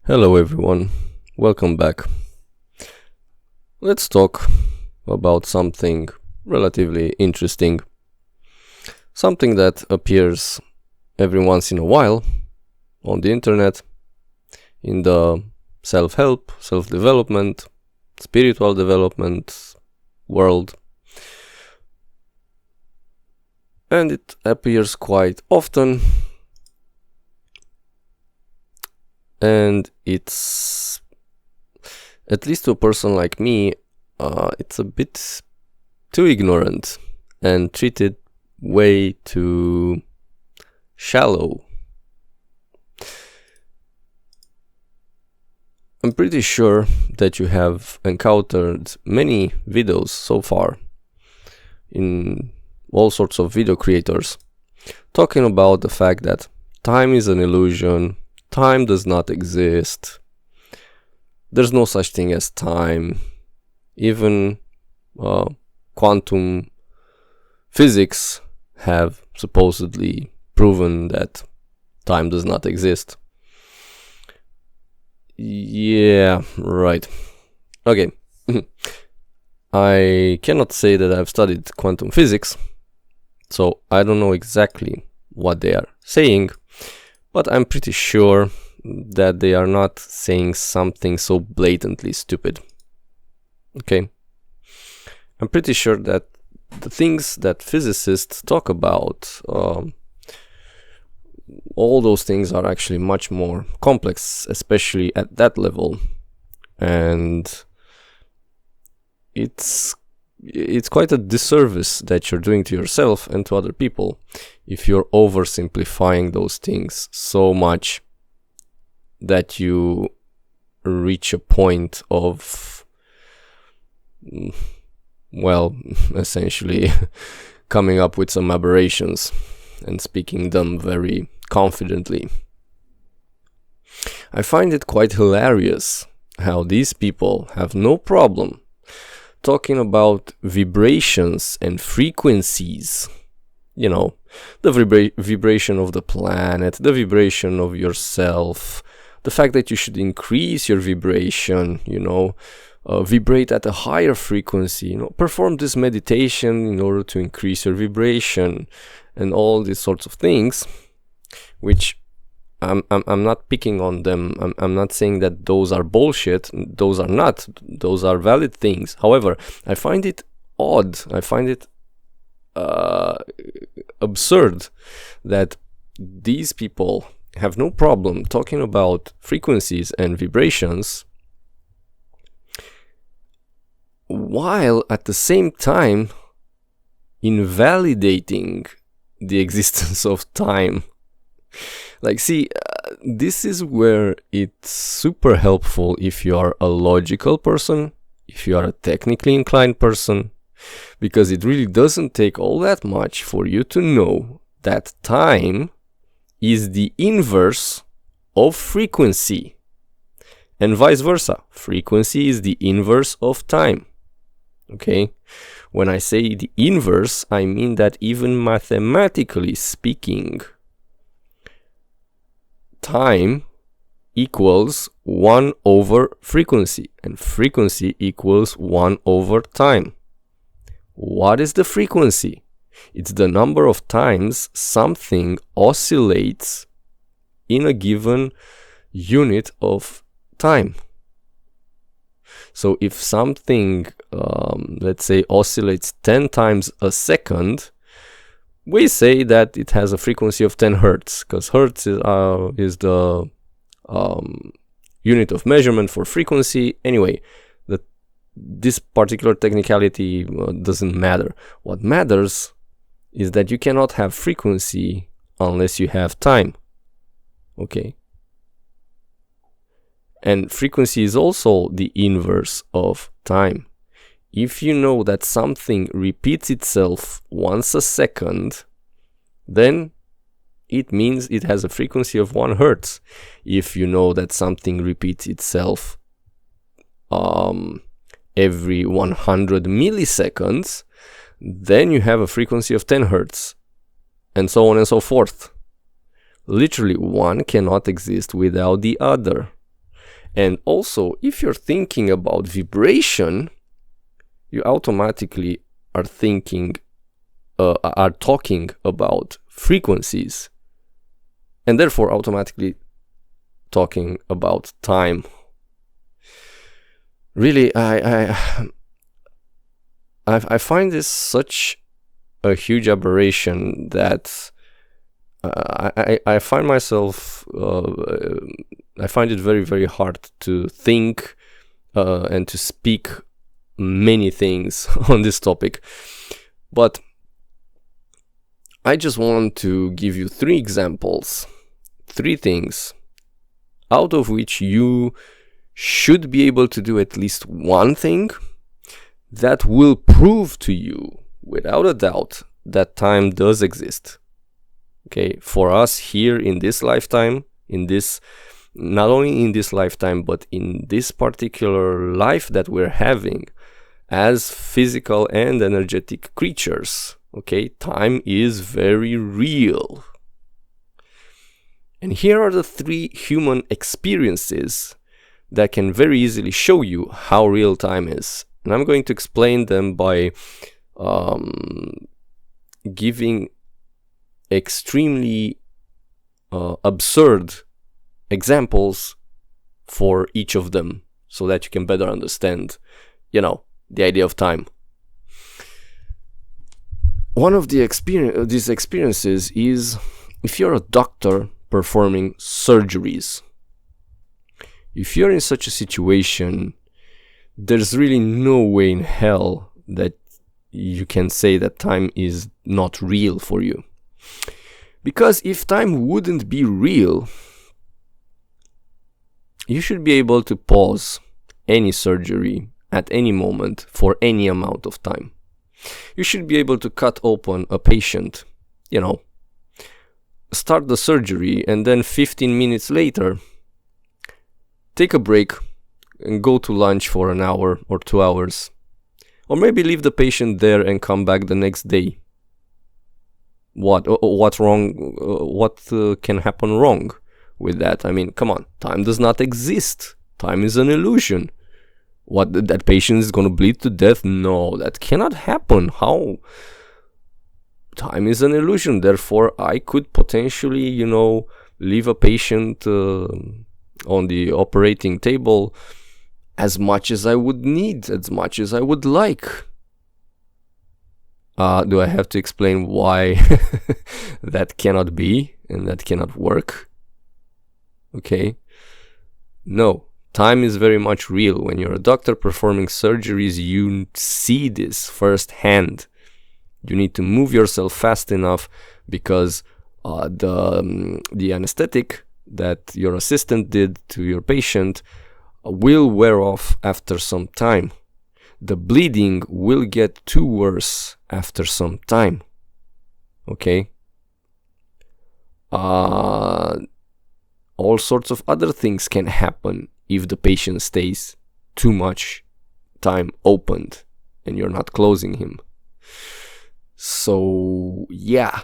Hello everyone, welcome back. Let's talk about something relatively interesting. Something that appears every once in a while on the internet, in the self-help, self-development, spiritual development world. And it appears quite often. And it's, at least to a person like me, it's a bit too ignorant and treated way too shallow. I'm pretty sure that you have encountered many videos so far in all sorts of video creators talking about the fact that time is an illusion. Time does not exist. There's no such thing as time. Even quantum physics have supposedly proven that time does not exist. Yeah, right. Okay. I cannot say that I've studied quantum physics, so I don't know exactly what they are saying. But I'm pretty sure that they are not saying something so blatantly stupid. Okay? I'm pretty sure that the things that physicists talk about, all those things are actually much more complex, especially at that level. And it's quite a disservice that you're doing to yourself and to other people if you're oversimplifying those things so much that you reach a point of, well, essentially coming up with some aberrations and speaking them very confidently. I find it quite hilarious how these people have no problem talking about vibrations and frequencies. You know, the vibration of the planet, the vibration of yourself, the fact that you should increase your vibration, vibrate at a higher frequency, perform this meditation in order to increase your vibration, and all these sorts of things, which I'm not picking on them. I'm not saying that those are bullshit. Those are not. Those are valid things. However, I find it odd. I find it absurd that these people have no problem talking about frequencies and vibrations, while at the same time invalidating the existence of time. Like, see, this is where it's super helpful if you are a logical person, if you are a technically inclined person, because it really doesn't take all that much for you to know that time is the inverse of frequency, and vice versa. Frequency is the inverse of time. Okay? When I say the inverse, I mean that even mathematically speaking, time equals 1 over frequency, and frequency equals 1 over time. What is the frequency? It's the number of times something oscillates in a given unit of time. So if something, let's say, oscillates 10 times a second, we say that it has a frequency of 10 hertz, because hertz is the unit of measurement for frequency. Anyway, this particular technicality doesn't matter. What matters is that you cannot have frequency unless you have time. Okay? And frequency is also the inverse of time. If you know that something repeats itself once a second, then it means it has a frequency of 1 hertz. If you know that something repeats itself every 100 milliseconds, then you have a frequency of 10 hertz, and so on and so forth. Literally, one cannot exist without the other. And also, if you're thinking about vibration, you automatically are talking about frequencies, and therefore automatically talking about time. Really, I find this such a huge aberration that I find myself I find it very, very hard to think and to speak many things on this topic. But I just want to give you 3 examples, 3 things, out of which you should be able to do at least one thing that will prove to you, without a doubt, that time does exist. Okay, for us here in this lifetime, not only in this lifetime, but in this particular life that we're having as physical and energetic creatures, okay, time is very real. And here are the 3 human experiences that can very easily show you how real time is. And I'm going to explain them by giving extremely absurd examples for each of them, so that you can better understand, the idea of time. One of these experiences is if you're a doctor performing surgeries. If you're in such a situation, there's really no way in hell that you can say that time is not real for you. Because if time wouldn't be real, you should be able to pause any surgery at any moment for any amount of time. You should be able to cut open a patient, start the surgery, and then 15 minutes later, take a break and go to lunch for an hour or 2 hours. Or maybe leave the patient there and come back the next day. What's wrong? What can happen wrong with that? I mean, come on, time does not exist. Time is an illusion. What, that patient is going to bleed to death? No, that cannot happen. How? Time is an illusion. Therefore, I could potentially, leave a patient on the operating table as much as I would need, as much as I would like. Do I have to explain why that cannot be and that cannot work? Okay. No, time is very much real. When you're a doctor performing surgeries, you see this firsthand. You need to move yourself fast enough because the anesthetic that your assistant did to your patient will wear off after some time. The bleeding will get too worse after some time. Okay? All sorts of other things can happen if the patient stays too much time opened and you're not closing him. So, yeah,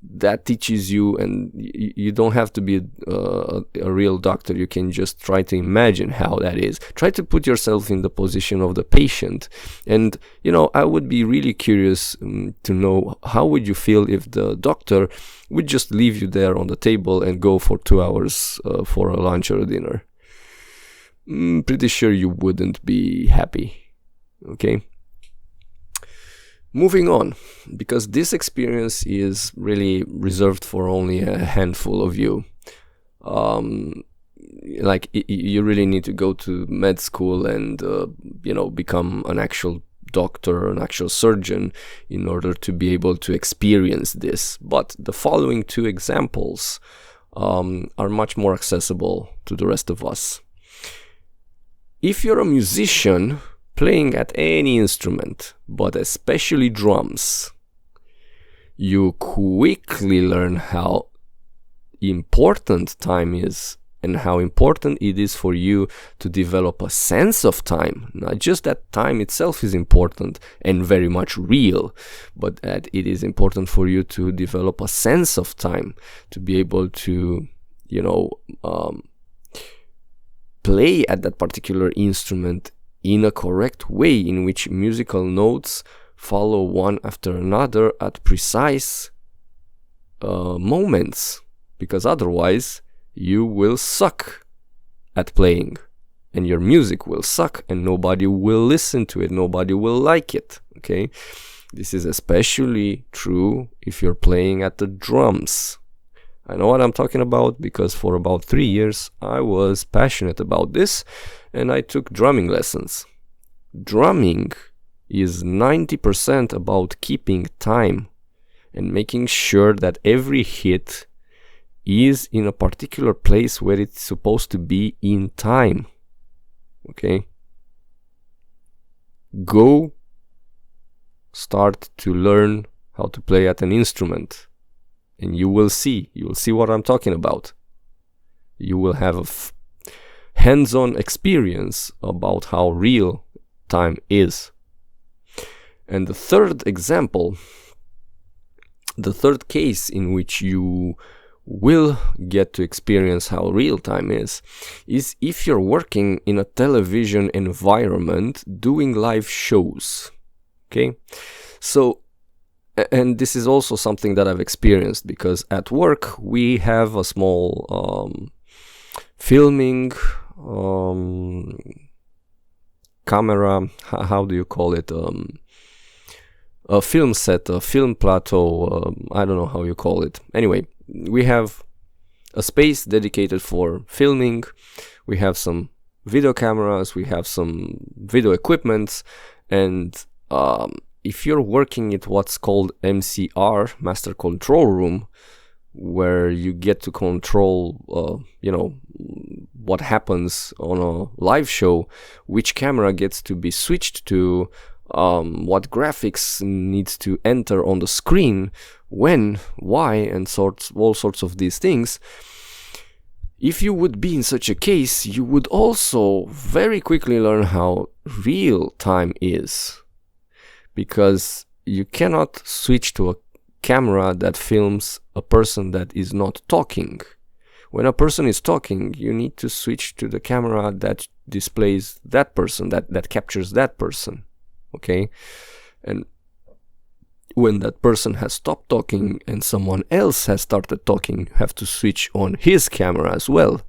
that teaches you, and you don't have to be a real doctor. You can just try to imagine how that is. Try to put yourself in the position of the patient. And, I would be really curious to know, how would you feel if the doctor would just leave you there on the table and go for 2 hours for a lunch or a dinner? Pretty sure you wouldn't be happy. Okay? Moving on, because this experience is really reserved for only a handful of you. You really need to go to med school and, become an actual doctor, an actual surgeon in order to be able to experience this. But the following 2 examples are much more accessible to the rest of us. If you're a musician playing at any instrument, but especially drums, you quickly learn how important time is and how important it is for you to develop a sense of time. Not just that time itself is important and very much real, but that it is important for you to develop a sense of play at that particular instrument in a correct way, in which musical notes follow one after another at precise moments, because otherwise you will suck at playing and your music will suck and nobody will listen to it, nobody will like it. Okay, this is especially true if you're playing at the drums. I know what I'm talking about because for about 3 years I was passionate about this and I took drumming lessons. Drumming is 90% about keeping time and making sure that every hit is in a particular place where it's supposed to be in time. Okay? Go start to learn how to play at an instrument and you will see what I'm talking about. You will have a hands-on experience about how real time is. And the third example, the third case in which you will get to experience how real time is if you're working in a television environment doing live shows. Okay? So, and this is also something that I've experienced because at work we have a small filming camera, how do you call it? A film set, a film plateau, I don't know how you call it. Anyway, we have a space dedicated for filming. We have some video cameras, we have some video equipment, and if you're working at what's called MCR, Master Control Room, where you get to control, what happens on a live show, which camera gets to be switched to, what graphics needs to enter on the screen, when, why, and all sorts of these things. If you would be in such a case, you would also very quickly learn how real time is. Because you cannot switch to a camera that films a person that is not talking. When a person is talking, you need to switch to the camera that displays that person, that captures that person. Okay? And when that person has stopped talking and someone else has started talking, you have to switch on his camera as well.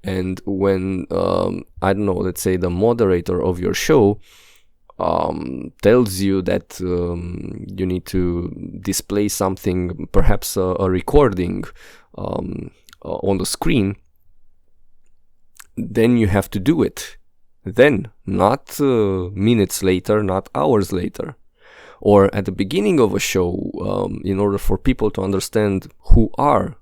And when, I don't know, let's say the moderator of your show tells you that you need to display something, perhaps a recording on the screen, then you have to do it. Then, not minutes later, not hours later. Or at the beginning of a show, in order for people to understand who are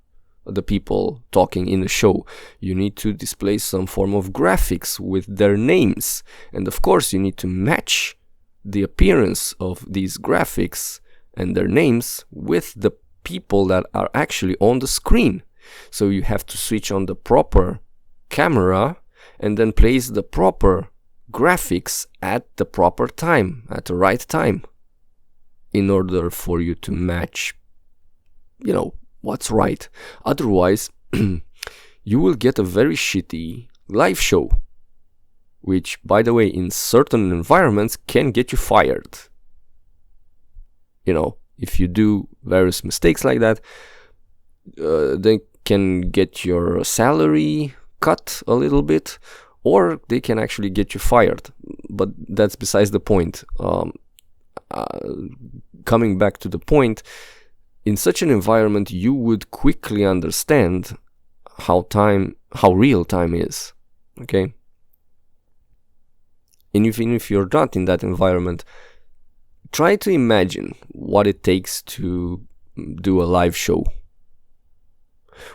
the people talking in the show, you need to display some form of graphics with their names. And of course, you need to match the appearance of these graphics and their names with the people that are actually on the screen. So you have to switch on the proper camera and then place the proper graphics at the proper time, at the right time, in order for you to match, what's right. Otherwise, you will get a very shitty live show, which, by the way, in certain environments can get you fired. If you do various mistakes like that, they can get your salary cut a little bit, or they can actually get you fired. But that's besides the point. Coming back to the point, in such an environment, you would quickly understand how real time is. Okay? And even if you're not in that environment, try to imagine what it takes to do a live show.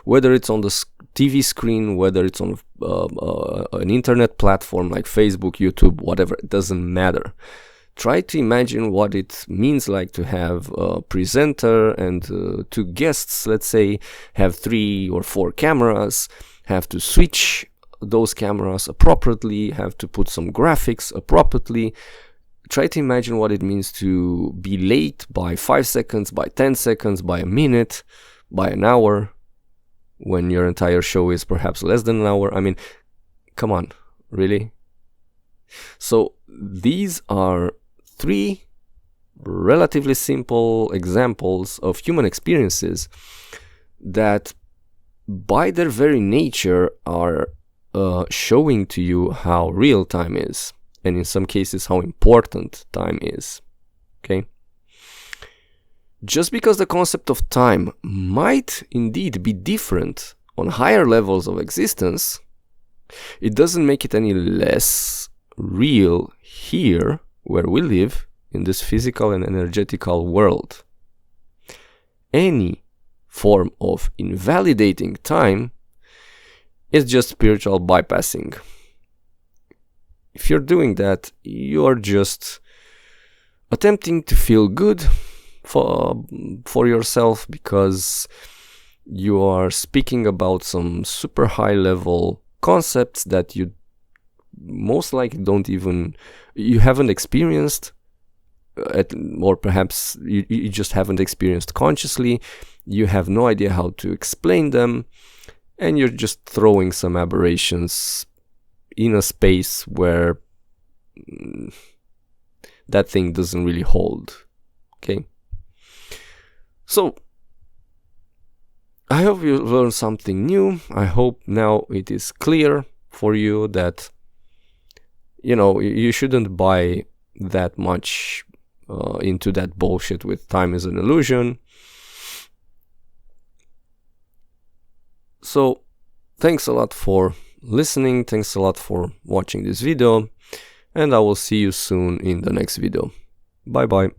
Whether it's on the TV screen, whether it's on an internet platform like Facebook, YouTube, whatever, it doesn't matter. Try to imagine what it means like to have a presenter and two guests, let's say, have 3 or 4 cameras, have to switch those cameras appropriately, have to put some graphics appropriately. Try to imagine what it means to be late by 5 seconds, by 10 seconds, by a minute, by an hour, when your entire show is perhaps less than an hour. I mean, Come on, really? So these are 3 relatively simple examples of human experiences that by their very nature are showing to you how real time is, and in some cases how important time is. Okay? Just because the concept of time might indeed be different on higher levels of existence, it doesn't make it any less real here where we live in this physical and energetical world. Any form of invalidating time is just spiritual bypassing. If you're doing that, you're just attempting to feel good for yourself because you are speaking about some super high level concepts that you most likely you haven't experienced, or perhaps you just haven't experienced consciously. You have no idea how to explain them, and you're just throwing some aberrations in a space where that thing doesn't really hold. Okay? So, I hope you learned something new. I hope now it is clear for you that, you shouldn't buy that much into that bullshit with time is an illusion. So, thanks a lot for listening. Thanks a lot for watching this video. And I will see you soon in the next video. Bye bye.